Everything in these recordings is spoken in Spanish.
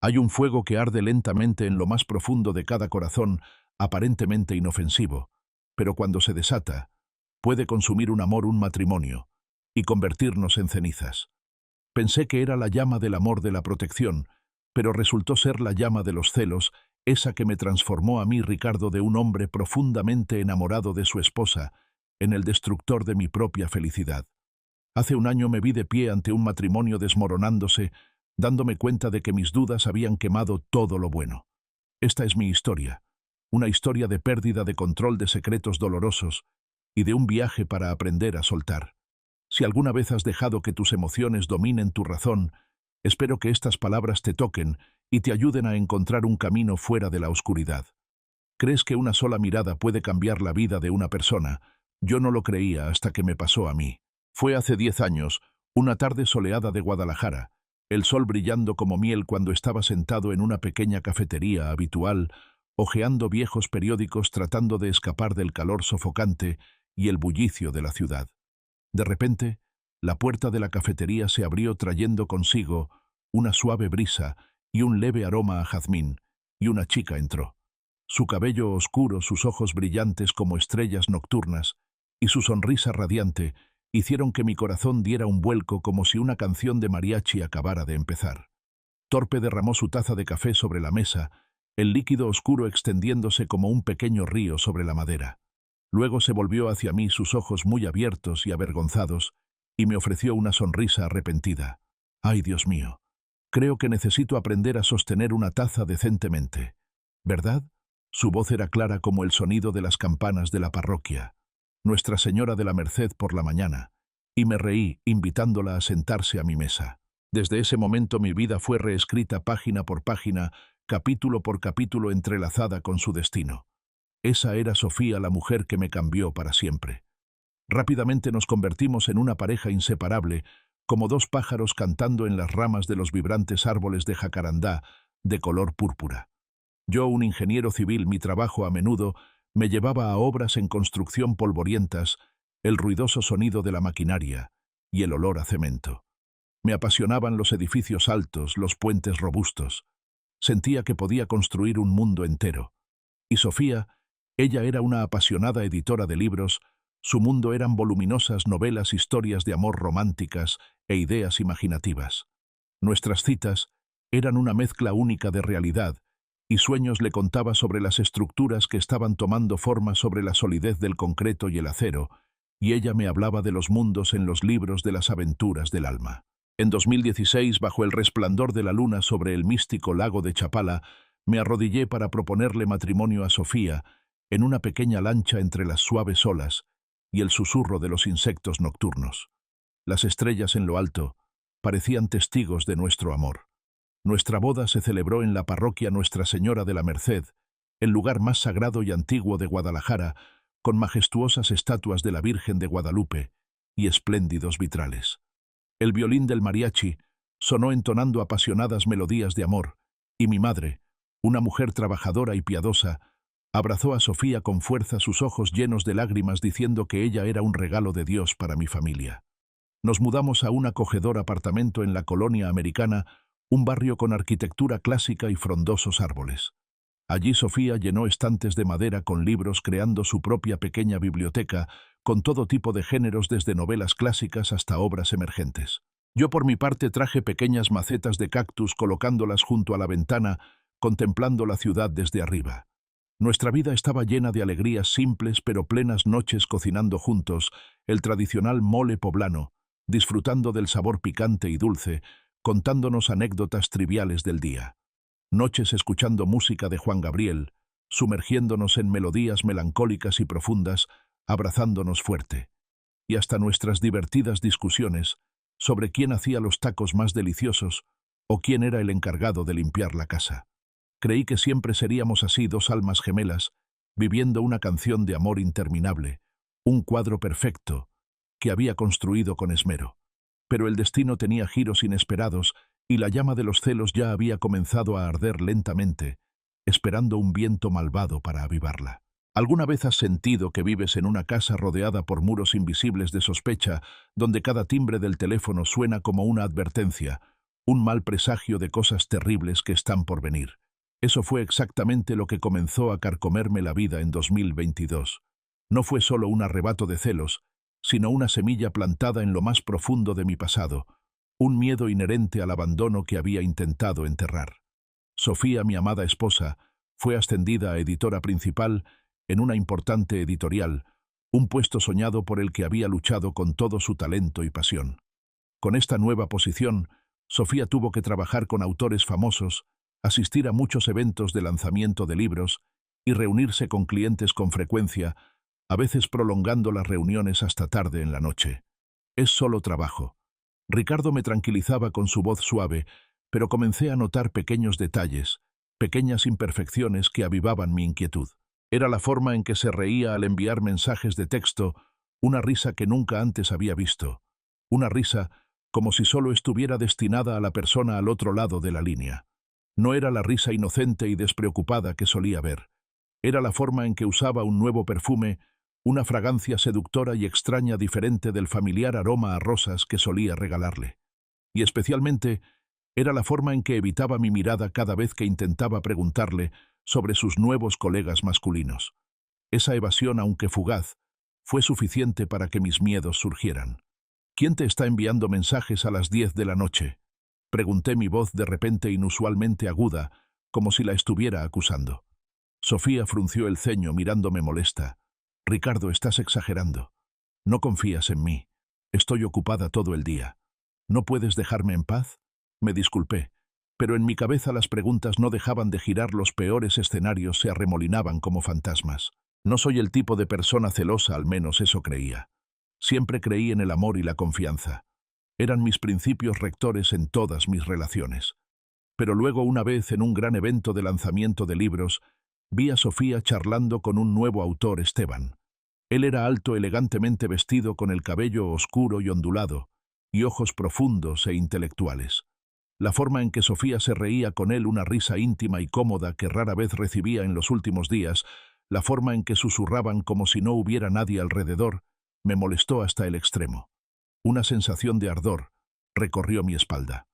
Hay un fuego que arde lentamente en lo más profundo de cada corazón, aparentemente inofensivo, pero cuando se desata, puede consumir un amor, un matrimonio, y convertirnos en cenizas. Pensé que era la llama del amor, de la protección, pero resultó ser la llama de los celos, esa que me transformó a mí, Ricardo, de un hombre profundamente enamorado de su esposa, en el destructor de mi propia felicidad. Hace un año me vi de pie ante un matrimonio desmoronándose, dándome cuenta de que mis dudas habían quemado todo lo bueno. Esta es mi historia, una historia de pérdida de control, de secretos dolorosos y de un viaje para aprender a soltar. Si alguna vez has dejado que tus emociones dominen tu razón, espero que estas palabras te toquen y te ayuden a encontrar un camino fuera de la oscuridad. ¿Crees que una sola mirada puede cambiar la vida de una persona? Yo no lo creía hasta que me pasó a mí. Fue hace 10 años, una tarde soleada de Guadalajara, el sol brillando como miel cuando estaba sentado en una pequeña cafetería habitual, hojeando viejos periódicos tratando de escapar del calor sofocante y el bullicio de la ciudad. De repente, la puerta de la cafetería se abrió trayendo consigo una suave brisa y un leve aroma a jazmín, y una chica entró. Su cabello oscuro, sus ojos brillantes como estrellas nocturnas y su sonrisa radiante hicieron que mi corazón diera un vuelco como si una canción de mariachi acabara de empezar. Torpe derramó su taza de café sobre la mesa, el líquido oscuro extendiéndose como un pequeño río sobre la madera. Luego se volvió hacia mí, sus ojos muy abiertos y avergonzados, y me ofreció una sonrisa arrepentida. «Ay, Dios mío, creo que necesito aprender a sostener una taza decentemente. ¿Verdad?» Su voz era clara como el sonido de las campanas de la parroquia. Nuestra Señora de la Merced por la mañana, y me reí, invitándola a sentarse a mi mesa. Desde ese momento mi vida fue reescrita página por página, capítulo por capítulo, entrelazada con su destino. Esa era Sofía, la mujer que me cambió para siempre. Rápidamente nos convertimos en una pareja inseparable, como dos pájaros cantando en las ramas de los vibrantes árboles de jacarandá, de color púrpura. Yo, un ingeniero civil, mi trabajo a menudo me llevaba a obras en construcción polvorientas, el ruidoso sonido de la maquinaria y el olor a cemento. Me apasionaban los edificios altos, los puentes robustos. Sentía que podía construir un mundo entero. Y Sofía, ella era una apasionada editora de libros, su mundo eran voluminosas novelas, historias de amor románticas e ideas imaginativas. Nuestras citas eran una mezcla única de realidad, y sueños. Le contaba sobre las estructuras que estaban tomando forma sobre la solidez del concreto y el acero, y ella me hablaba de los mundos en los libros, de las aventuras del alma. En 2016, bajo el resplandor de la luna sobre el místico lago de Chapala, me arrodillé para proponerle matrimonio a Sofía, en una pequeña lancha entre las suaves olas y el susurro de los insectos nocturnos. Las estrellas en lo alto parecían testigos de nuestro amor. Nuestra boda se celebró en la parroquia Nuestra Señora de la Merced, el lugar más sagrado y antiguo de Guadalajara, con majestuosas estatuas de la Virgen de Guadalupe y espléndidos vitrales. El violín del mariachi sonó entonando apasionadas melodías de amor, y mi madre, una mujer trabajadora y piadosa, abrazó a Sofía con fuerza, sus ojos llenos de lágrimas, diciendo que ella era un regalo de Dios para mi familia. Nos mudamos a un acogedor apartamento en la colonia americana, un barrio con arquitectura clásica y frondosos árboles. Allí Sofía llenó estantes de madera con libros, creando su propia pequeña biblioteca, con todo tipo de géneros, desde novelas clásicas hasta obras emergentes. Yo, por mi parte, traje pequeñas macetas de cactus, colocándolas junto a la ventana, contemplando la ciudad desde arriba. Nuestra vida estaba llena de alegrías simples pero plenas, noches cocinando juntos, el tradicional mole poblano, disfrutando del sabor picante y dulce, contándonos anécdotas triviales del día. Noches escuchando música de Juan Gabriel, sumergiéndonos en melodías melancólicas y profundas, abrazándonos fuerte. Y hasta nuestras divertidas discusiones sobre quién hacía los tacos más deliciosos o quién era el encargado de limpiar la casa. Creí que siempre seríamos así, dos almas gemelas, viviendo una canción de amor interminable, un cuadro perfecto que había construido con esmero. Pero el destino tenía giros inesperados y la llama de los celos ya había comenzado a arder lentamente, esperando un viento malvado para avivarla. ¿Alguna vez has sentido que vives en una casa rodeada por muros invisibles de sospecha, donde cada timbre del teléfono suena como una advertencia, un mal presagio de cosas terribles que están por venir. Eso fue exactamente lo que comenzó a carcomerme la vida en 2022. No fue solo un arrebato de celos, sino una semilla plantada en lo más profundo de mi pasado, un miedo inherente al abandono que había intentado enterrar. Sofía, mi amada esposa, fue ascendida a editora principal en una importante editorial, un puesto soñado por el que había luchado con todo su talento y pasión. Con esta nueva posición, Sofía tuvo que trabajar con autores famosos, asistir a muchos eventos de lanzamiento de libros y reunirse con clientes con frecuencia, a veces prolongando las reuniones hasta tarde en la noche. Es solo trabajo. Ricardo me tranquilizaba con su voz suave, pero comencé a notar pequeños detalles, pequeñas imperfecciones que avivaban mi inquietud. Era la forma en que se reía al enviar mensajes de texto, una risa que nunca antes había visto. Una risa como si solo estuviera destinada a la persona al otro lado de la línea. No era la risa inocente y despreocupada que solía ver. Era la forma en que usaba un nuevo perfume, una fragancia seductora y extraña diferente del familiar aroma a rosas que solía regalarle. Y especialmente, era la forma en que evitaba mi mirada cada vez que intentaba preguntarle sobre sus nuevos colegas masculinos. Esa evasión, aunque fugaz, fue suficiente para que mis miedos surgieran. ¿Quién te está enviando mensajes a las 10 de la noche? Pregunté, mi voz de repente inusualmente aguda, como si la estuviera acusando. Sofía frunció el ceño mirándome molesta. Ricardo, estás exagerando. No confías en mí. Estoy ocupada todo el día. ¿No puedes dejarme en paz? Me disculpé, pero en mi cabeza las preguntas no dejaban de girar, los peores escenarios se arremolinaban como fantasmas. No soy el tipo de persona celosa, al menos eso creía. Siempre creí en el amor y la confianza. Eran mis principios rectores en todas mis relaciones. Pero luego, una vez en un gran evento de lanzamiento de libros, vi a Sofía charlando con un nuevo autor, Esteban. Él era alto, elegantemente vestido, con el cabello oscuro y ondulado, y ojos profundos e intelectuales. La forma en que Sofía se reía con él, una risa íntima y cómoda que rara vez recibía en los últimos días, la forma en que susurraban como si no hubiera nadie alrededor, me molestó hasta el extremo. Una sensación de ardor recorrió mi espalda.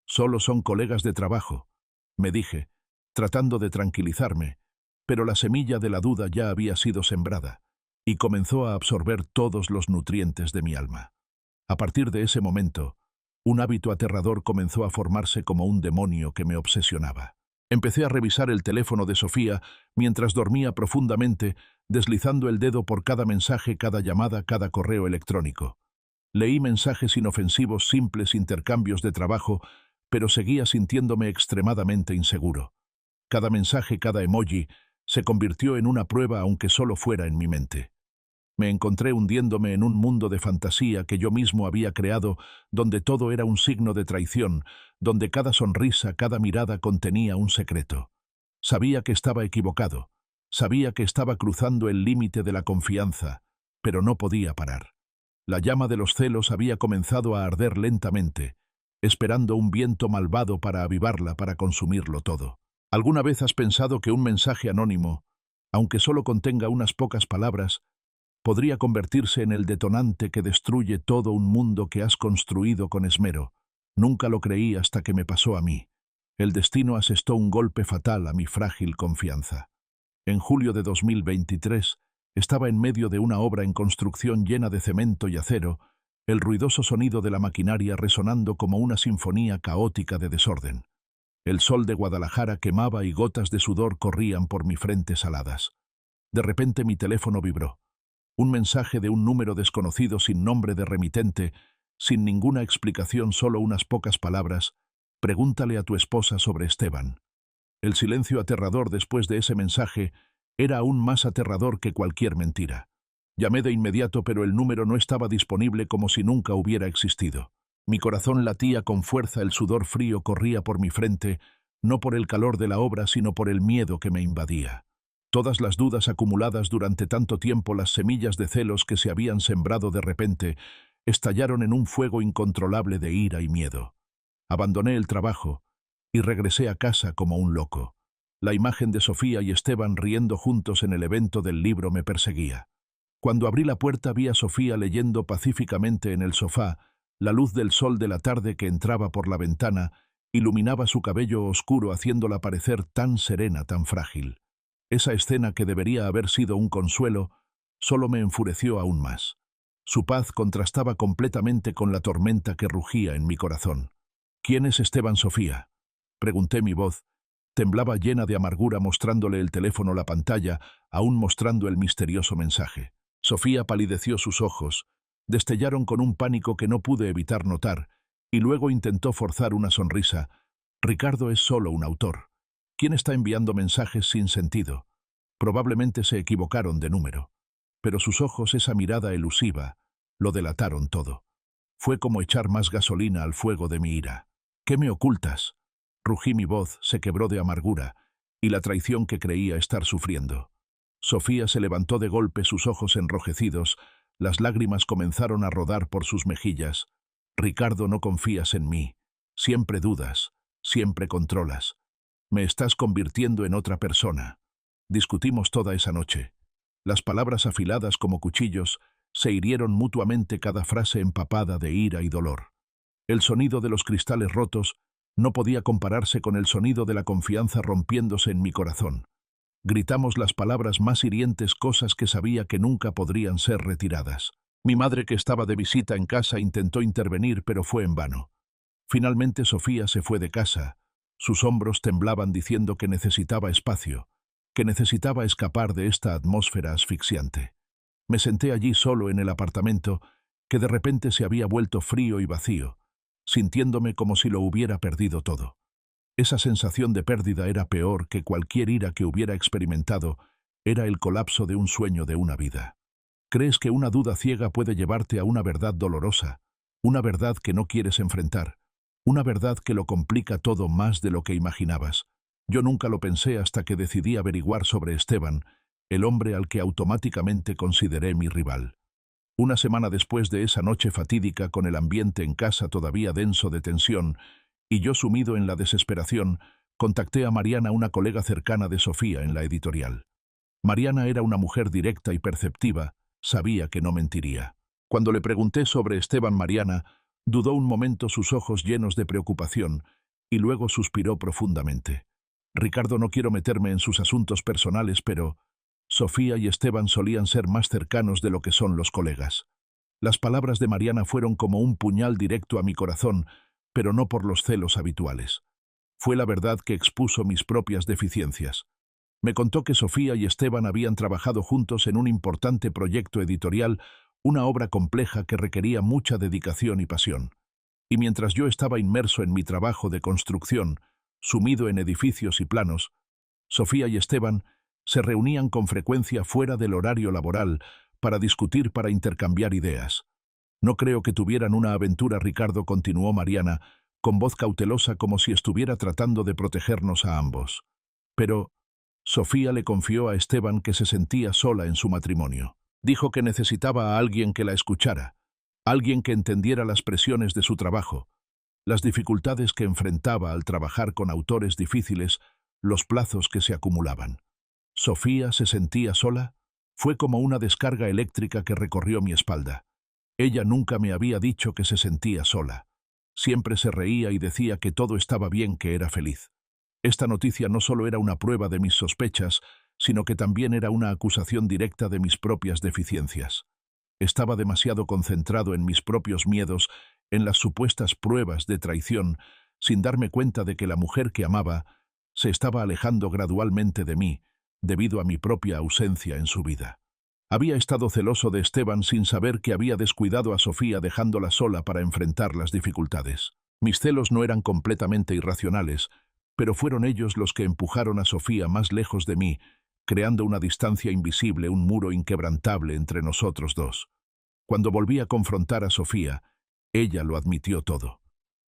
Solo son colegas de trabajo, me dije, tratando de tranquilizarme, pero la semilla de la duda ya había sido sembrada, y comenzó a absorber todos los nutrientes de mi alma. A partir de ese momento, un hábito aterrador comenzó a formarse como un demonio que me obsesionaba. Empecé a revisar el teléfono de Sofía mientras dormía profundamente, deslizando el dedo por cada mensaje, cada llamada, cada correo electrónico. Leí mensajes inofensivos, simples intercambios de trabajo, pero seguía sintiéndome extremadamente inseguro. Cada mensaje, cada emoji, se convirtió en una prueba, aunque solo fuera en mi mente. Me encontré hundiéndome en un mundo de fantasía que yo mismo había creado, donde todo era un signo de traición, donde cada sonrisa, cada mirada contenía un secreto. Sabía que estaba equivocado, sabía que estaba cruzando el límite de la confianza, pero no podía parar. La llama de los celos había comenzado a arder lentamente, esperando un viento malvado para avivarla, para consumirlo todo. ¿Alguna vez has pensado que un mensaje anónimo, aunque solo contenga unas pocas palabras, podría convertirse en el detonante que destruye todo un mundo que has construido con esmero? Nunca lo creí hasta que me pasó a mí. El destino asestó un golpe fatal a mi frágil confianza. En julio de 2023, estaba en medio de una obra en construcción llena de cemento y acero, el ruidoso sonido de la maquinaria resonando como una sinfonía caótica de desorden. El sol de Guadalajara quemaba y gotas de sudor corrían por mi frente saladas. De repente mi teléfono vibró. Un mensaje de un número desconocido, sin nombre de remitente, sin ninguna explicación, solo unas pocas palabras: pregúntale a tu esposa sobre Esteban. El silencio aterrador después de ese mensaje era aún más aterrador que cualquier mentira. Llamé de inmediato, pero el número no estaba disponible, como si nunca hubiera existido. Mi corazón latía con fuerza, el sudor frío corría por mi frente, no por el calor de la obra, sino por el miedo que me invadía. Todas las dudas acumuladas durante tanto tiempo, las semillas de celos que se habían sembrado de repente, estallaron en un fuego incontrolable de ira y miedo. Abandoné el trabajo y regresé a casa como un loco. La imagen de Sofía y Esteban riendo juntos en el evento del libro me perseguía. Cuando abrí la puerta vi a Sofía leyendo pacíficamente en el sofá, la luz del sol de la tarde que entraba por la ventana Iluminaba su cabello oscuro haciéndola parecer tan serena, tan frágil. Esa escena que debería haber sido un consuelo, solo me enfureció aún más. Su paz contrastaba completamente con la tormenta que rugía en mi corazón. ¿Quién es Esteban, Sofía?, pregunté. Mi voz temblaba llena de amargura, mostrándole el teléfono, la pantalla, aún mostrando el misterioso mensaje. Sofía palideció, sus ojos destellaron con un pánico que no pude evitar notar, y luego intentó forzar una sonrisa. Ricardo es solo un autor. ¿Quién está enviando mensajes sin sentido? Probablemente se equivocaron de número. Pero sus ojos, esa mirada elusiva, lo delataron todo. Fue como echar más gasolina al fuego de mi ira. ¿Qué me ocultas?, rugí. Mi voz se quebró de amargura y la traición que creía estar sufriendo. Sofía se levantó de golpe, sus ojos enrojecidos, las lágrimas comenzaron a rodar por sus mejillas. Ricardo, no confías en mí. Siempre dudas, siempre controlas. Me estás convirtiendo en otra persona. Discutimos toda esa noche. Las palabras afiladas como cuchillos se hirieron mutuamente, cada frase empapada de ira y dolor. El sonido de los cristales rotos no podía compararse con el sonido de la confianza rompiéndose en mi corazón. Gritamos las palabras más hirientes, cosas que sabía que nunca podrían ser retiradas. Mi madre, que estaba de visita en casa, intentó intervenir, pero fue en vano. Finalmente Sofía se fue de casa. Sus hombros temblaban diciendo que necesitaba espacio, que necesitaba escapar de esta atmósfera asfixiante. Me senté allí solo en el apartamento, que de repente se había vuelto frío y vacío, sintiéndome como si lo hubiera perdido todo. Esa sensación de pérdida era peor que cualquier ira que hubiera experimentado, era el colapso de un sueño, de una vida. ¿Crees que una duda ciega puede llevarte a una verdad dolorosa? Una verdad que no quieres enfrentar. Una verdad que lo complica todo más de lo que imaginabas. Yo nunca lo pensé hasta que decidí averiguar sobre Esteban, el hombre al que automáticamente consideré mi rival. Una semana después de esa noche fatídica, con el ambiente en casa todavía denso de tensión, y yo sumido en la desesperación, contacté a Mariana, una colega cercana de Sofía en la editorial. Mariana era una mujer directa y perceptiva, sabía que no mentiría. Cuando le pregunté sobre Esteban, Mariana dudó un momento, sus ojos llenos de preocupación, y luego suspiró profundamente. Ricardo, no quiero meterme en sus asuntos personales, pero Sofía y Esteban solían ser más cercanos de lo que son los colegas. Las palabras de Mariana fueron como un puñal directo a mi corazón, pero no por los celos habituales. Fue la verdad que expuso mis propias deficiencias. Me contó que Sofía y Esteban habían trabajado juntos en un importante proyecto editorial, una obra compleja que requería mucha dedicación y pasión. Y mientras yo estaba inmerso en mi trabajo de construcción, sumido en edificios y planos, Sofía y Esteban se reunían con frecuencia fuera del horario laboral para discutir, para intercambiar ideas. No creo que tuvieran una aventura, Ricardo, continuó Mariana, con voz cautelosa, como si estuviera tratando de protegernos a ambos. Pero Sofía le confió a Esteban que se sentía sola en su matrimonio. Dijo que necesitaba a alguien que la escuchara, alguien que entendiera las presiones de su trabajo, las dificultades que enfrentaba al trabajar con autores difíciles, los plazos que se acumulaban. ¿Sofía se sentía sola? Fue como una descarga eléctrica que recorrió mi espalda. Ella nunca me había dicho que se sentía sola. Siempre se reía y decía que todo estaba bien, que era feliz. Esta noticia no solo era una prueba de mis sospechas, sino que también era una acusación directa de mis propias deficiencias. Estaba demasiado concentrado en mis propios miedos, en las supuestas pruebas de traición, sin darme cuenta de que la mujer que amaba se estaba alejando gradualmente de mí, debido a mi propia ausencia en su vida. Había estado celoso de Esteban sin saber que había descuidado a Sofía, dejándola sola para enfrentar las dificultades. Mis celos no eran completamente irracionales, pero fueron ellos los que empujaron a Sofía más lejos de mí, creando una distancia invisible, un muro inquebrantable entre nosotros dos. Cuando volví a confrontar a Sofía, ella lo admitió todo.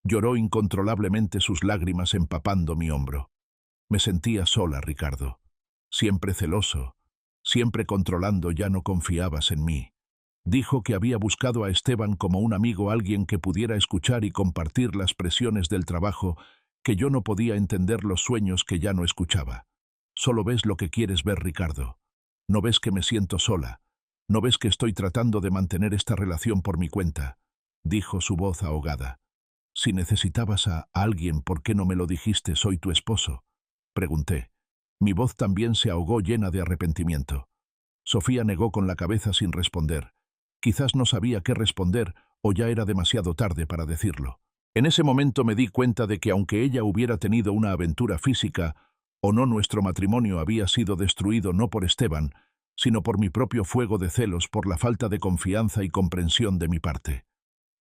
Lloró incontrolablemente, sus lágrimas empapando mi hombro. Me sentía sola, Ricardo. Siempre celoso, siempre controlando, ya no confiabas en mí. Dijo que había buscado a Esteban como un amigo, alguien que pudiera escuchar y compartir las presiones del trabajo, que yo no podía entender los sueños que ya no escuchaba. Solo ves lo que quieres ver, Ricardo. No ves que me siento sola. No ves que estoy tratando de mantener esta relación por mi cuenta, dijo, su voz ahogada. Si necesitabas a alguien, ¿por qué no me lo dijiste? Soy tu esposo. Pregunté. Mi voz también se ahogó llena de arrepentimiento. Sofía negó con la cabeza sin responder. Quizás no sabía qué responder o ya era demasiado tarde para decirlo. En ese momento me di cuenta de que aunque ella hubiera tenido una aventura física o no, nuestro matrimonio había sido destruido no por Esteban, sino por mi propio fuego de celos, por la falta de confianza y comprensión de mi parte.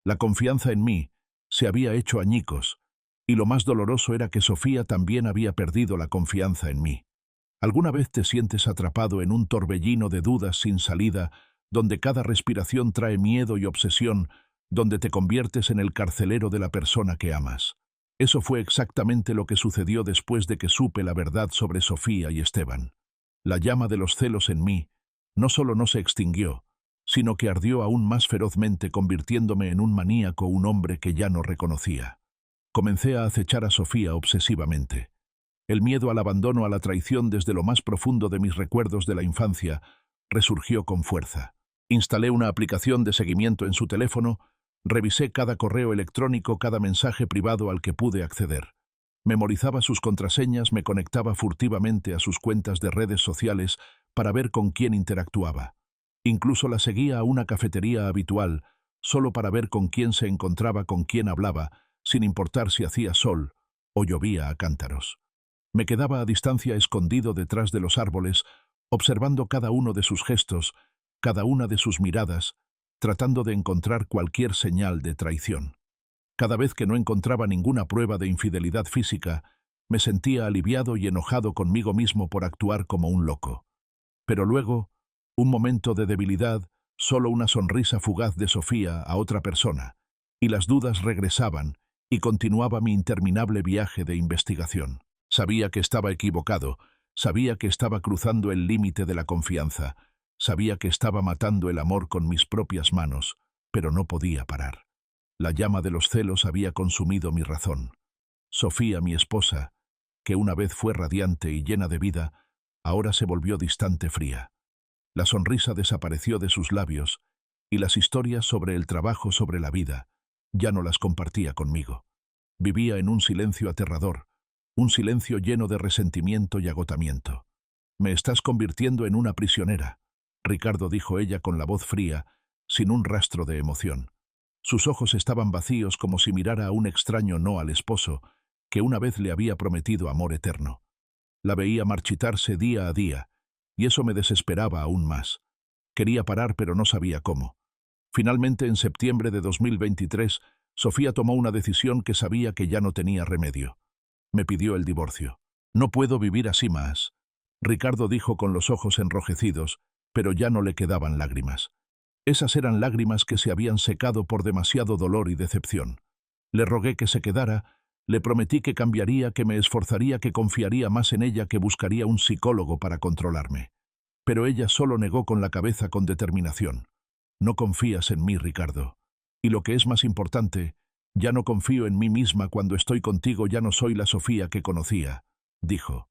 La confianza en mí se había hecho añicos, y lo más doloroso era que Sofía también había perdido la confianza en mí. ¿Alguna vez te sientes atrapado en un torbellino de dudas sin salida, donde cada respiración trae miedo y obsesión, donde te conviertes en el carcelero de la persona que amas? Eso fue exactamente lo que sucedió después de que supe la verdad sobre Sofía y Esteban. La llama de los celos en mí no solo no se extinguió, sino que ardió aún más ferozmente, convirtiéndome en un maníaco, un hombre que ya no reconocía. Comencé a acechar a Sofía obsesivamente. El miedo al abandono, a la traición desde lo más profundo de mis recuerdos de la infancia, resurgió con fuerza. Instalé una aplicación de seguimiento en su teléfono, revisé cada correo electrónico, cada mensaje privado al que pude acceder. Memorizaba sus contraseñas, me conectaba furtivamente a sus cuentas de redes sociales para ver con quién interactuaba. Incluso la seguía a una cafetería habitual, solo para ver con quién se encontraba, con quién hablaba, sin importar si hacía sol o llovía a cántaros. Me quedaba a distancia, escondido detrás de los árboles, observando cada uno de sus gestos, cada una de sus miradas, tratando de encontrar cualquier señal de traición. Cada vez que no encontraba ninguna prueba de infidelidad física, me sentía aliviado y enojado conmigo mismo por actuar como un loco. Pero luego, un momento de debilidad, solo una sonrisa fugaz de Sofía a otra persona, y las dudas regresaban, y continuaba mi interminable viaje de investigación. Sabía que estaba equivocado, sabía que estaba cruzando el límite de la confianza, sabía que estaba matando el amor con mis propias manos, pero no podía parar. La llama de los celos había consumido mi razón. Sofía, mi esposa, que una vez fue radiante y llena de vida, ahora se volvió distante, fría. La sonrisa desapareció de sus labios, y las historias sobre el trabajo, sobre la vida, ya no las compartía conmigo. Vivía en un silencio aterrador, un silencio lleno de resentimiento y agotamiento. «Me estás convirtiendo en una prisionera», Ricardo, dijo ella con la voz fría, sin un rastro de emoción. Sus ojos estaban vacíos, como si mirara a un extraño, no al esposo, que una vez le había prometido amor eterno. La veía marchitarse día a día, y eso me desesperaba aún más. Quería parar, pero no sabía cómo. Finalmente, en septiembre de 2023, Sofía tomó una decisión que sabía que ya no tenía remedio. Me pidió el divorcio. «No puedo vivir así más», Ricardo dijo con los ojos enrojecidos, pero ya no le quedaban lágrimas. Esas eran lágrimas que se habían secado por demasiado dolor y decepción. Le rogué que se quedara, le prometí que cambiaría, que me esforzaría, que confiaría más en ella, que buscaría un psicólogo para controlarme. Pero ella solo negó con la cabeza, con determinación. «No confías en mí, Ricardo. Y lo que es más importante, ya no confío en mí misma. Cuando estoy contigo ya no soy la Sofía que conocía», dijo.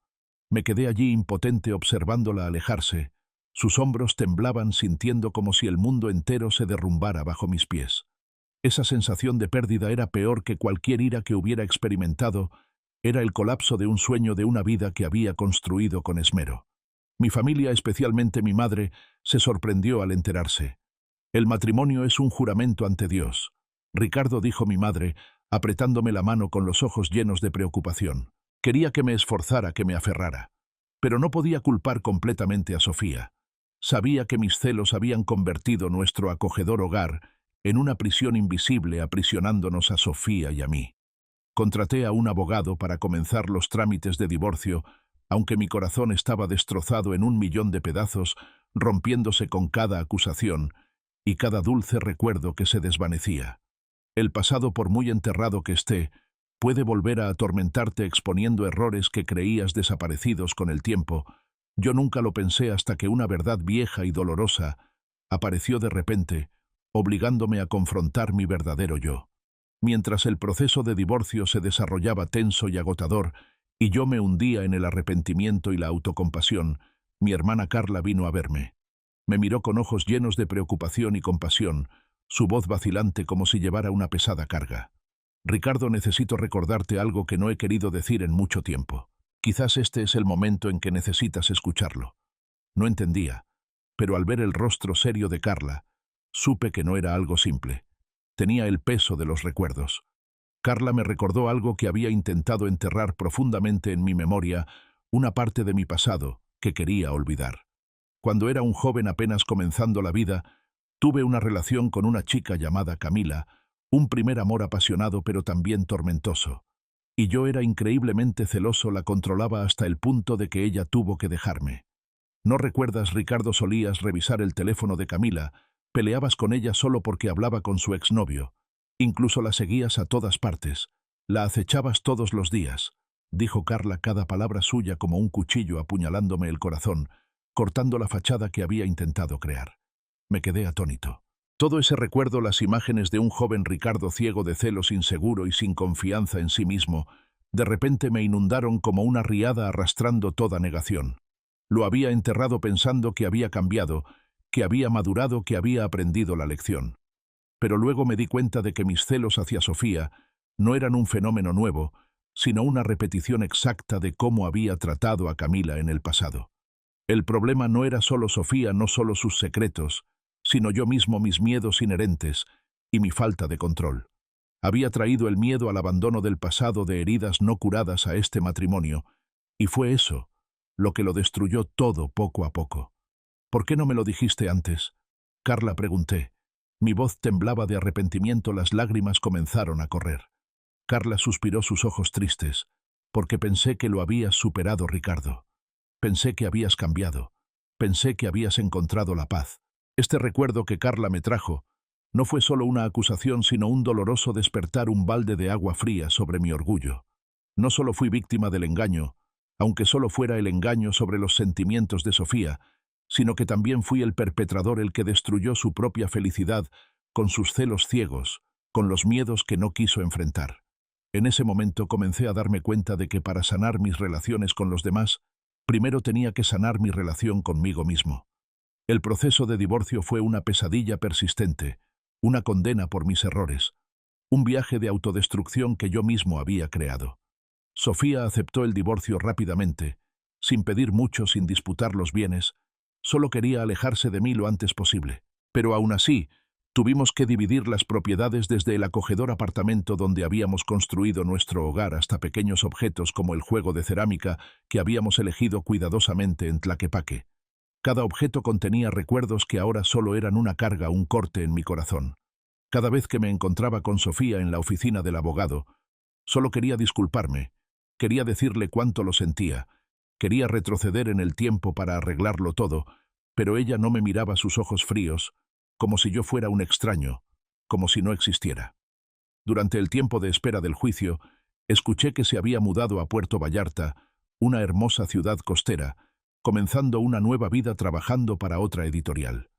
Me quedé allí impotente, observándola alejarse. Sus hombros temblaban, sintiendo como si el mundo entero se derrumbara bajo mis pies. Esa sensación de pérdida era peor que cualquier ira que hubiera experimentado. Era el colapso de un sueño, de una vida que había construido con esmero. Mi familia, especialmente mi madre, se sorprendió al enterarse. «El matrimonio es un juramento ante Dios», Ricardo, dijo mi madre, apretándome la mano con los ojos llenos de preocupación. Quería que me esforzara, que me aferrara. Pero no podía culpar completamente a Sofía. Sabía que mis celos habían convertido nuestro acogedor hogar en una prisión invisible, aprisionándonos a Sofía y a mí. Contraté a un abogado para comenzar los trámites de divorcio, aunque mi corazón estaba destrozado en 1.000.000 de pedazos, rompiéndose con cada acusación y cada dulce recuerdo que se desvanecía. El pasado, por muy enterrado que esté, puede volver a atormentarte exponiendo errores que creías desaparecidos con el tiempo. Yo nunca lo pensé hasta que una verdad vieja y dolorosa apareció de repente, obligándome a confrontar mi verdadero yo. Mientras el proceso de divorcio se desarrollaba tenso y agotador, y yo me hundía en el arrepentimiento y la autocompasión, mi hermana Carla vino a verme. Me miró con ojos llenos de preocupación y compasión, su voz vacilante como si llevara una pesada carga. Ricardo, necesito recordarte algo que no he querido decir en mucho tiempo. Quizás este es el momento en que necesitas escucharlo. No entendía, pero al ver el rostro serio de Carla, supe que no era algo simple. Tenía el peso de los recuerdos. Carla me recordó algo que había intentado enterrar profundamente en mi memoria, una parte de mi pasado que quería olvidar. Cuando era un joven apenas comenzando la vida, tuve una relación con una chica llamada Camila, un primer amor apasionado pero también tormentoso. Y yo era increíblemente celoso, la controlaba hasta el punto de que ella tuvo que dejarme. ¿No recuerdas, Ricardo? Solías revisar el teléfono de Camila, peleabas con ella solo porque hablaba con su exnovio. Incluso la seguías a todas partes. La acechabas todos los días. Dijo Carla, cada palabra suya como un cuchillo apuñalándome el corazón, cortando la fachada que había intentado crear. Me quedé atónito. Todo ese recuerdo, las imágenes de un joven Ricardo ciego de celos, inseguro y sin confianza en sí mismo, de repente me inundaron como una riada arrastrando toda negación. Lo había enterrado pensando que había cambiado, que había madurado, que había aprendido la lección. Pero luego me di cuenta de que mis celos hacia Sofía no eran un fenómeno nuevo, sino una repetición exacta de cómo había tratado a Camila en el pasado. El problema no era solo Sofía, no solo sus secretos, sino yo mismo, mis miedos inherentes y mi falta de control. Había traído el miedo al abandono del pasado, de heridas no curadas, a este matrimonio, y fue eso lo que lo destruyó todo poco a poco. ¿Por qué no me lo dijiste antes? Carla, pregunté. Mi voz temblaba de arrepentimiento, las lágrimas comenzaron a correr. Carla suspiró, sus ojos tristes, porque pensé que lo habías superado, Ricardo. Pensé que habías cambiado. Pensé que habías encontrado la paz. Este recuerdo que Carla me trajo no fue solo una acusación, sino un doloroso despertar, un balde de agua fría sobre mi orgullo. No solo fui víctima del engaño, aunque solo fuera el engaño sobre los sentimientos de Sofía, sino que también fui el perpetrador, el que destruyó su propia felicidad con sus celos ciegos, con los miedos que no quiso enfrentar. En ese momento comencé a darme cuenta de que para sanar mis relaciones con los demás, primero tenía que sanar mi relación conmigo mismo. El proceso de divorcio fue una pesadilla persistente, una condena por mis errores, un viaje de autodestrucción que yo mismo había creado. Sofía aceptó el divorcio rápidamente, sin pedir mucho, sin disputar los bienes. Solo quería alejarse de mí lo antes posible. Pero aún así, tuvimos que dividir las propiedades, desde el acogedor apartamento donde habíamos construido nuestro hogar hasta pequeños objetos como el juego de cerámica que habíamos elegido cuidadosamente en Tlaquepaque. Cada objeto contenía recuerdos que ahora solo eran una carga, un corte en mi corazón. Cada vez que me encontraba con Sofía en la oficina del abogado, solo quería disculparme, quería decirle cuánto lo sentía, quería retroceder en el tiempo para arreglarlo todo, pero ella no me miraba, sus ojos fríos, como si yo fuera un extraño, como si no existiera. Durante el tiempo de espera del juicio, escuché que se había mudado a Puerto Vallarta, una hermosa ciudad costera, comenzando una nueva vida trabajando para otra editorial.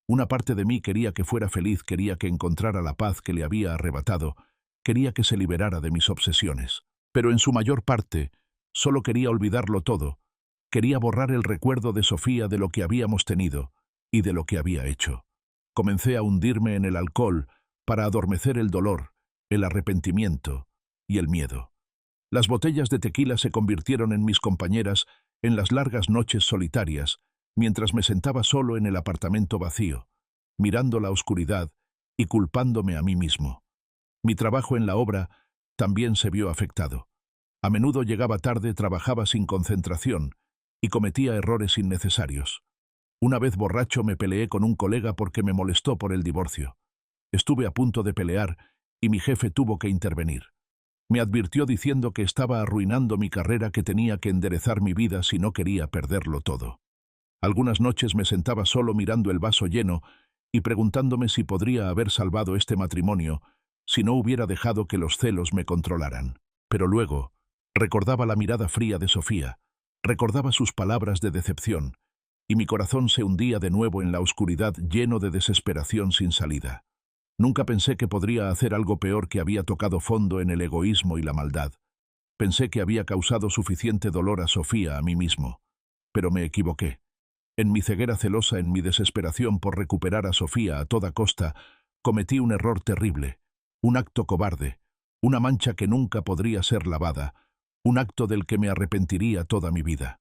Una parte de mí quería que fuera feliz, quería que encontrara la paz que le había arrebatado, quería que se liberara de mis obsesiones. Pero en su mayor parte, solo quería olvidarlo todo. Quería borrar el recuerdo de Sofía, de lo que habíamos tenido y de lo que había hecho. Comencé a hundirme en el alcohol para adormecer el dolor, el arrepentimiento y el miedo. Las botellas de tequila se convirtieron en mis compañeras en las largas noches solitarias, mientras me sentaba solo en el apartamento vacío, mirando la oscuridad y culpándome a mí mismo. Mi trabajo en la obra también se vio afectado. A menudo llegaba tarde, trabajaba sin concentración y cometía errores innecesarios. Una vez borracho me peleé con un colega porque me molestó por el divorcio. Estuve a punto de pelear y mi jefe tuvo que intervenir. Me advirtió diciendo que estaba arruinando mi carrera, que tenía que enderezar mi vida si no quería perderlo todo. Algunas noches me sentaba solo mirando el vaso lleno y preguntándome si podría haber salvado este matrimonio si no hubiera dejado que los celos me controlaran. Pero luego recordaba la mirada fría de Sofía, recordaba sus palabras de decepción, y mi corazón se hundía de nuevo en la oscuridad, lleno de desesperación sin salida. Nunca pensé que podría hacer algo peor, que había tocado fondo en el egoísmo y la maldad. Pensé que había causado suficiente dolor a Sofía, a mí mismo. Pero me equivoqué. En mi ceguera celosa, en mi desesperación por recuperar a Sofía a toda costa, cometí un error terrible, un acto cobarde, una mancha que nunca podría ser lavada, un acto del que me arrepentiría toda mi vida.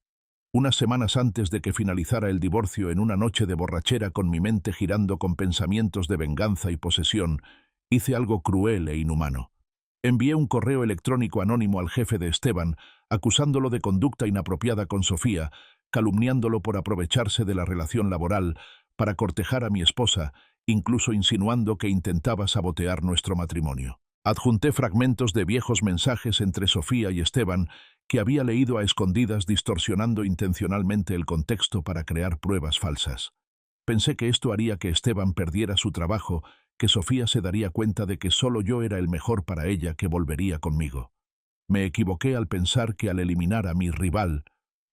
Unas semanas antes de que finalizara el divorcio, en una noche de borrachera con mi mente girando con pensamientos de venganza y posesión, hice algo cruel e inhumano. Envié un correo electrónico anónimo al jefe de Esteban, acusándolo de conducta inapropiada con Sofía, calumniándolo por aprovecharse de la relación laboral para cortejar a mi esposa, incluso insinuando que intentaba sabotear nuestro matrimonio. Adjunté fragmentos de viejos mensajes entre Sofía y Esteban que había leído a escondidas, distorsionando intencionalmente el contexto para crear pruebas falsas. Pensé que esto haría que Esteban perdiera su trabajo, que Sofía se daría cuenta de que solo yo era el mejor para ella, que volvería conmigo. Me equivoqué al pensar que al eliminar a mi rival,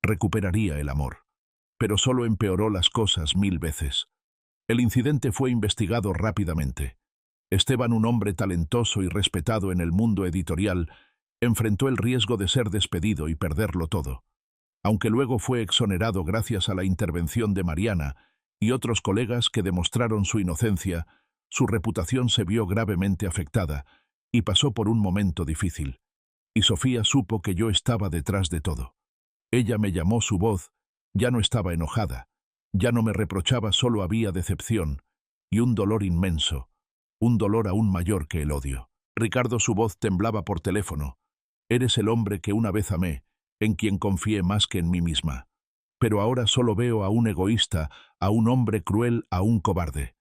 recuperaría el amor. Pero solo empeoró las cosas 1000 veces. El incidente fue investigado rápidamente. Esteban, un hombre talentoso y respetado en el mundo editorial, enfrentó el riesgo de ser despedido y perderlo todo. Aunque luego fue exonerado gracias a la intervención de Mariana y otros colegas que demostraron su inocencia, su reputación se vio gravemente afectada y pasó por un momento difícil. Y Sofía supo que yo estaba detrás de todo. Ella me llamó su voz, ya no estaba enojada, ya no me reprochaba, solo había decepción y un dolor inmenso, un dolor aún mayor que el odio. Ricardo, su voz temblaba por teléfono. Eres el hombre que una vez amé, en quien confié más que en mí misma. Pero ahora solo veo a un egoísta, a un hombre cruel, a un cobarde.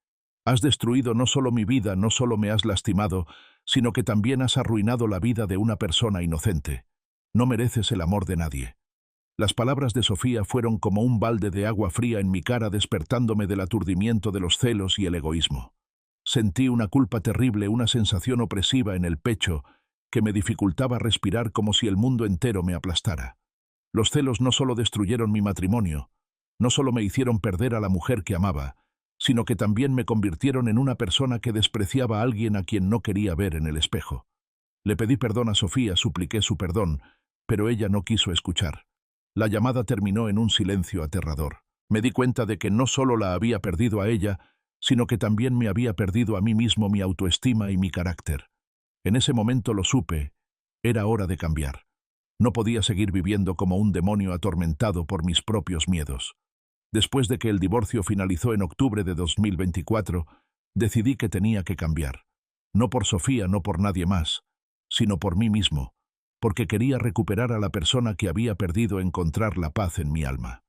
Has destruido no solo mi vida, no solo me has lastimado, sino que también has arruinado la vida de una persona inocente. No mereces el amor de nadie. Las palabras de Sofía fueron como un balde de agua fría en mi cara, despertándome del aturdimiento de los celos y el egoísmo. Sentí una culpa terrible, una sensación opresiva en el pecho que me dificultaba respirar, como si el mundo entero me aplastara. Los celos no solo destruyeron mi matrimonio, no solo me hicieron perder a la mujer que amaba, sino que también me convirtieron en una persona que despreciaba a alguien a quien no quería ver en el espejo. Le pedí perdón a Sofía, supliqué su perdón, pero ella no quiso escuchar. La llamada terminó en un silencio aterrador. Me di cuenta de que no solo la había perdido a ella, sino que también me había perdido a mí mismo, mi autoestima y mi carácter. En ese momento lo supe, era hora de cambiar. No podía seguir viviendo como un demonio atormentado por mis propios miedos. Después de que el divorcio finalizó en octubre de 2024, decidí que tenía que cambiar. No por Sofía, no por nadie más, sino por mí mismo, porque quería recuperar a la persona que había perdido, encontrar la paz en mi alma.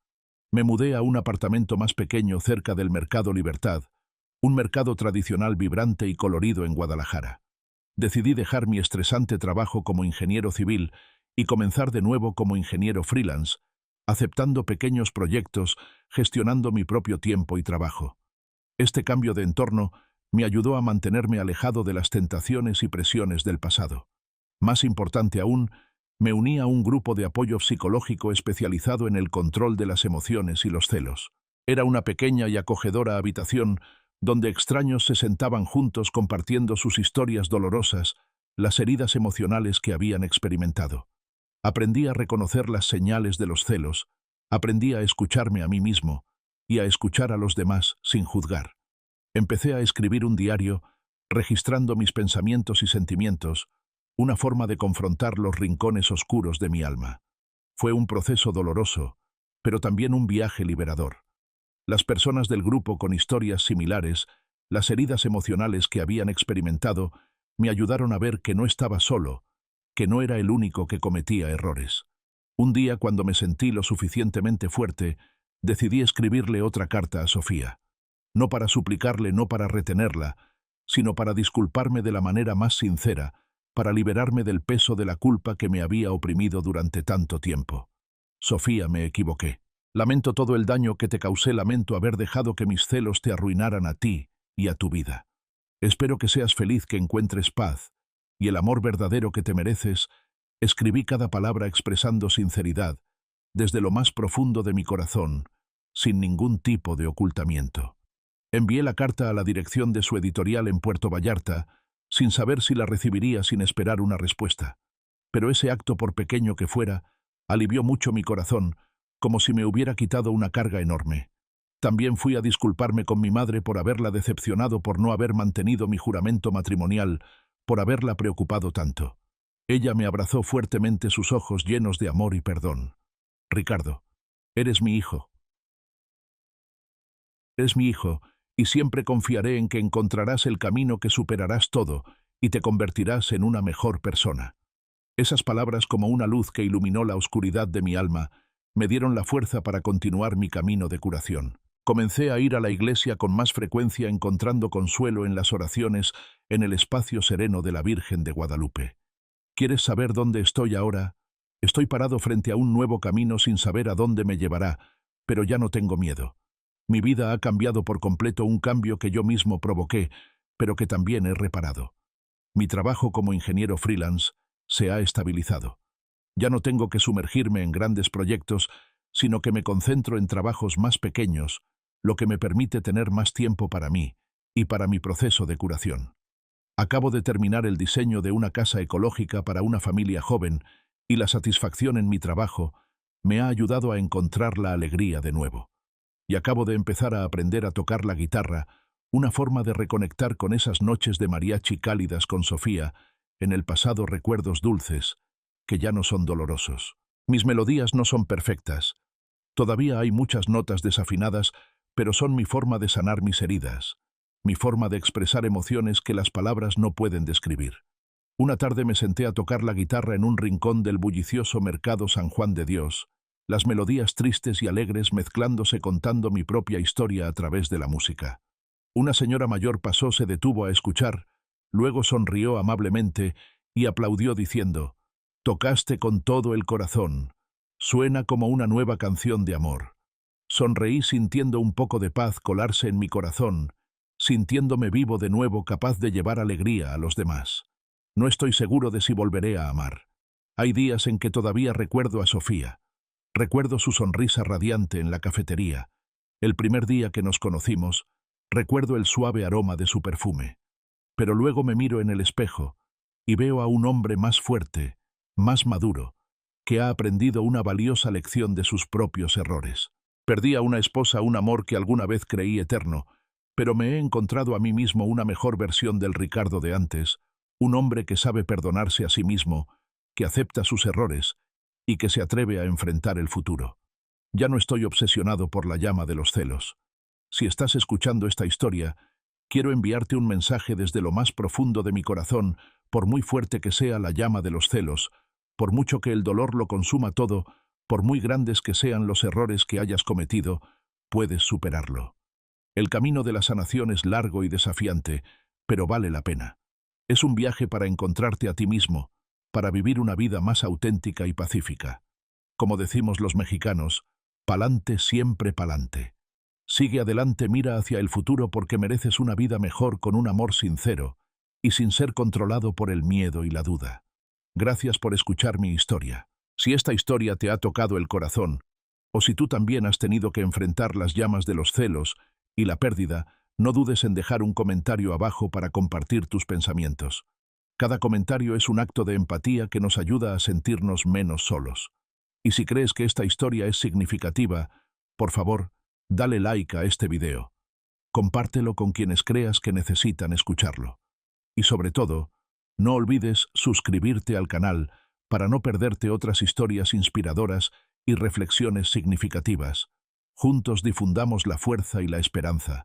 Me mudé a un apartamento más pequeño cerca del Mercado Libertad, un mercado tradicional vibrante y colorido en Guadalajara. Decidí dejar mi estresante trabajo como ingeniero civil y comenzar de nuevo como ingeniero freelance, aceptando pequeños proyectos, gestionando mi propio tiempo y trabajo. Este cambio de entorno me ayudó a mantenerme alejado de las tentaciones y presiones del pasado. Más importante aún, me uní a un grupo de apoyo psicológico especializado en el control de las emociones y los celos. Era una pequeña y acogedora habitación donde extraños se sentaban juntos compartiendo sus historias dolorosas, las heridas emocionales que habían experimentado. Aprendí a reconocer las señales de los celos, aprendí a escucharme a mí mismo y a escuchar a los demás sin juzgar. Empecé a escribir un diario, registrando mis pensamientos y sentimientos, una forma de confrontar los rincones oscuros de mi alma. Fue un proceso doloroso, pero también un viaje liberador. Las personas del grupo con historias similares, las heridas emocionales que habían experimentado, me ayudaron a ver que no estaba solo, que no era el único que cometía errores. Un día, cuando me sentí lo suficientemente fuerte, decidí escribirle otra carta a Sofía. No para suplicarle, no para retenerla, sino para disculparme de la manera más sincera, para liberarme del peso de la culpa que me había oprimido durante tanto tiempo. Sofía, me equivoqué. Lamento todo el daño que te causé, lamento haber dejado que mis celos te arruinaran a ti y a tu vida. Espero que seas feliz, que encuentres paz y el amor verdadero que te mereces. Escribí cada palabra expresando sinceridad, desde lo más profundo de mi corazón, sin ningún tipo de ocultamiento. Envié la carta a la dirección de su editorial en Puerto Vallarta, sin saber si la recibiría, sin esperar una respuesta. Pero ese acto, por pequeño que fuera, alivió mucho mi corazón, como si me hubiera quitado una carga enorme. También fui a disculparme con mi madre por haberla decepcionado, por no haber mantenido mi juramento matrimonial, por haberla preocupado tanto. Ella me abrazó fuertemente, sus ojos llenos de amor y perdón. Ricardo, eres mi hijo. Eres mi hijo, y siempre confiaré en que encontrarás el camino, que superarás todo y te convertirás en una mejor persona. Esas palabras, como una luz que iluminó la oscuridad de mi alma, me dieron la fuerza para continuar mi camino de curación. Comencé a ir a la iglesia con más frecuencia, encontrando consuelo en las oraciones en el espacio sereno de la Virgen de Guadalupe. ¿Quieres saber dónde estoy ahora? Estoy parado frente a un nuevo camino sin saber a dónde me llevará, pero ya no tengo miedo. Mi vida ha cambiado por completo, un cambio que yo mismo provoqué, pero que también he reparado. Mi trabajo como ingeniero freelance se ha estabilizado. Ya no tengo que sumergirme en grandes proyectos, sino que me concentro en trabajos más pequeños, lo que me permite tener más tiempo para mí y para mi proceso de curación. Acabo de terminar el diseño de una casa ecológica para una familia joven, y la satisfacción en mi trabajo me ha ayudado a encontrar la alegría de nuevo. Y acabo de empezar a aprender a tocar la guitarra, una forma de reconectar con esas noches de mariachi cálidas con Sofía, en el pasado, recuerdos dulces, que ya no son dolorosos. Mis melodías no son perfectas. Todavía hay muchas notas desafinadas, pero son mi forma de sanar mis heridas, mi forma de expresar emociones que las palabras no pueden describir. Una tarde me senté a tocar la guitarra en un rincón del bullicioso mercado San Juan de Dios, las melodías tristes y alegres mezclándose, contando mi propia historia a través de la música. Una señora mayor pasó, se detuvo a escuchar, luego sonrió amablemente y aplaudió diciendo: «Tocaste con todo el corazón. Suena como una nueva canción de amor». Sonreí, sintiendo un poco de paz colarse en mi corazón, sintiéndome vivo de nuevo, capaz de llevar alegría a los demás. No estoy seguro de si volveré a amar. Hay días en que todavía recuerdo a Sofía. Recuerdo su sonrisa radiante en la cafetería. El primer día que nos conocimos, recuerdo el suave aroma de su perfume. Pero luego me miro en el espejo y veo a un hombre más fuerte, más maduro, que ha aprendido una valiosa lección de sus propios errores. Perdí a una esposa, un amor que alguna vez creí eterno, pero me he encontrado a mí mismo una mejor versión del Ricardo de antes, un hombre que sabe perdonarse a sí mismo, que acepta sus errores y que se atreve a enfrentar el futuro. Ya no estoy obsesionado por la llama de los celos. Si estás escuchando esta historia, quiero enviarte un mensaje desde lo más profundo de mi corazón. Por muy fuerte que sea la llama de los celos, por mucho que el dolor lo consuma todo, por muy grandes que sean los errores que hayas cometido, puedes superarlo. El camino de la sanación es largo y desafiante, pero vale la pena. Es un viaje para encontrarte a ti mismo, para vivir una vida más auténtica y pacífica. Como decimos los mexicanos, pa'lante, siempre pa'lante. Sigue adelante, mira hacia el futuro, porque mereces una vida mejor, con un amor sincero y sin ser controlado por el miedo y la duda. Gracias por escuchar mi historia. Si esta historia te ha tocado el corazón, o si tú también has tenido que enfrentar las llamas de los celos y la pérdida, no dudes en dejar un comentario abajo para compartir tus pensamientos. Cada comentario es un acto de empatía que nos ayuda a sentirnos menos solos. Y si crees que esta historia es significativa, por favor, dale like a este video. Compártelo con quienes creas que necesitan escucharlo. Y sobre todo, no olvides suscribirte al canal para no perderte otras historias inspiradoras y reflexiones significativas. Juntos difundamos la fuerza y la esperanza.